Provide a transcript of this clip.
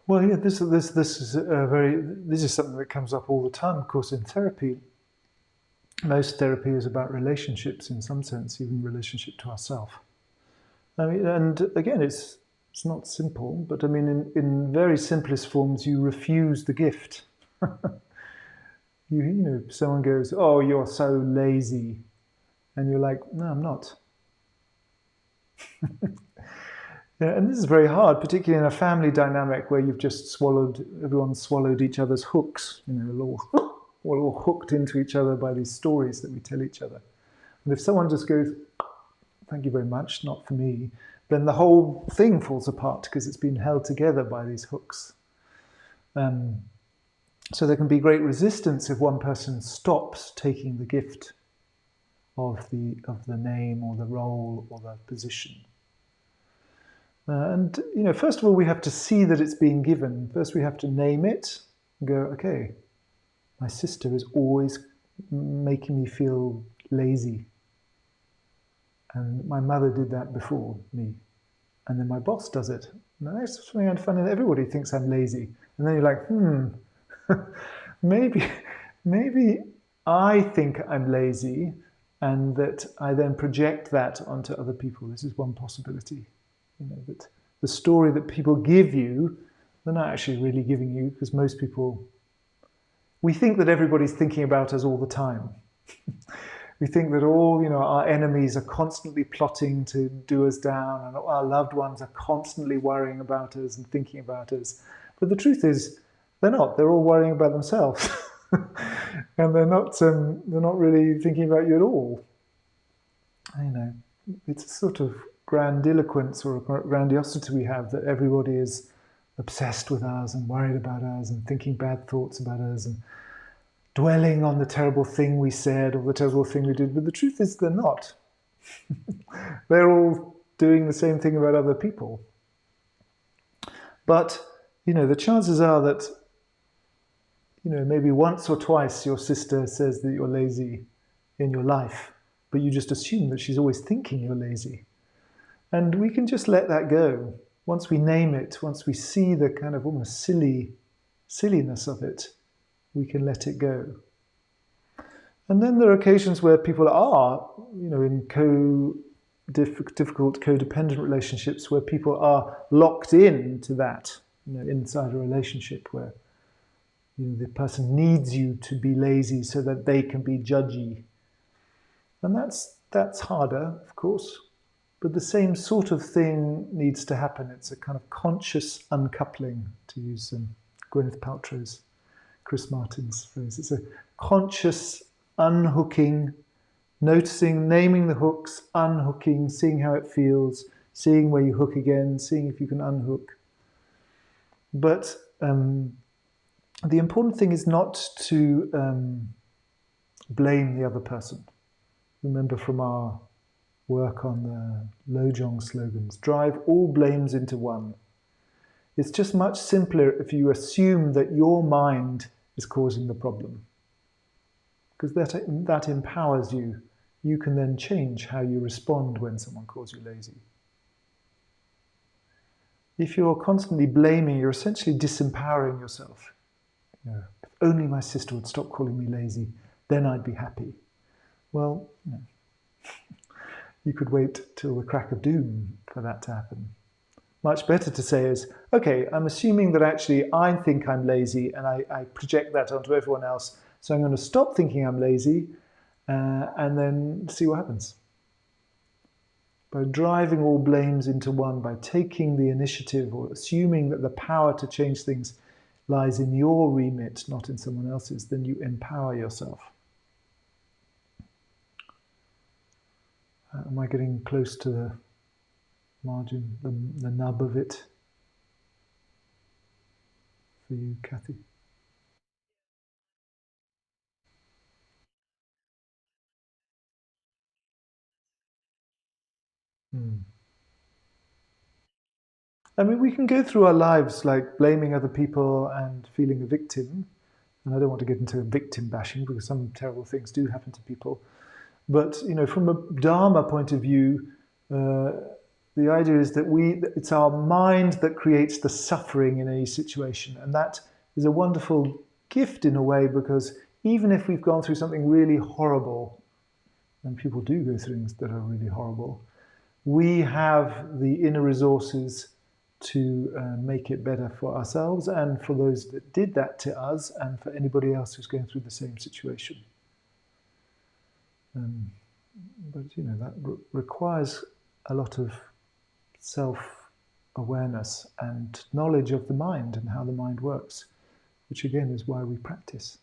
Well, yeah, this is a this is something that comes up all the time. Of course, in therapy, most therapy is about relationships in some sense, even relationship to ourselves. I mean, and again, it's not simple, but I mean, in very simplest forms, you refuse the gift. You know, someone goes, "Oh, you're so lazy," and you're like, "No, I'm not." Yeah, and this is very hard, particularly in a family dynamic where you've just swallowed, everyone swallowed each other's hooks. You know, we're all hooked into each other by these stories that we tell each other. And if someone just goes, "Thank you very much, not for me," then the whole thing falls apart because it's been held together by these hooks. Um, so there can be great resistance if one person stops taking the gift of the name or the role or the position. And you know, first of all, we have to see that it's being given. First, we have to name it and go, okay, my sister is always making me feel lazy, and my mother did that before me, and then my boss does it. And that's something I find that everybody thinks I'm lazy, and then you're like, maybe, maybe I think I'm lazy, and that I then project that onto other people. This is one possibility. You know, that the story that people give you, they're not actually really giving you, because most people, we think that everybody's thinking about us all the time. We think that all, you know, our enemies are constantly plotting to do us down, and our loved ones are constantly worrying about us and thinking about us. But the truth is, they're not. They're all worrying about themselves, and they're not really thinking about you at all. You know, it's a sort of grandiloquence or a grandiosity we have that everybody is obsessed with us and worried about us and thinking bad thoughts about us and dwelling on the terrible thing we said or the terrible thing we did. But the truth is, they're not. They're all doing the same thing about other people. But, you know, the chances are that, you know, maybe once or twice your sister says that you're lazy in your life, but you just assume that she's always thinking you're lazy. And we can just let that go. Once we name it, once we see the kind of almost silliness of it, we can let it go. And then there are occasions where people are, you know, in difficult codependent relationships where people are locked in to that, you know, inside a relationship where, you know, the person needs you to be lazy so that they can be judgy. And that's harder, of course. But the same sort of thing needs to happen. It's a kind of conscious uncoupling, to use Gwyneth Paltrow's, Chris Martin's phrase. It's a conscious unhooking, noticing, naming the hooks, unhooking, seeing how it feels, seeing where you hook again, seeing if you can unhook. But the important thing is not to blame the other person. Remember from our work on the Lojong slogans, drive all blames into one. It's just much simpler if you assume that your mind is causing the problem, because that empowers you. You can then change how you respond when someone calls you lazy. If you're constantly blaming, you're essentially disempowering yourself. You know, if only my sister would stop calling me lazy, then I'd be happy. Well, you know, you could wait till the crack of doom for that to happen. Much better to say is, okay, I'm assuming that actually I think I'm lazy and I project that onto everyone else. So I'm going to stop thinking I'm lazy and then see what happens. By driving all blames into one, by taking the initiative or assuming that the power to change things lies in your remit, not in someone else's, then you empower yourself. Am I getting close to the margin, the nub of it for you, Kathy? Hmm. I mean, we can go through our lives like blaming other people and feeling a victim. And I don't want to get into victim bashing because some terrible things do happen to people. But you know, from a Dharma point of view, uh, the idea is that it's our mind that creates the suffering in any situation. And that is a wonderful gift in a way, because even if we've gone through something really horrible, and people do go through things that are really horrible, we have the inner resources to make it better for ourselves and for those that did that to us and for anybody else who's going through the same situation. But that requires a lot of self-awareness and knowledge of the mind and how the mind works, which again is why we practice.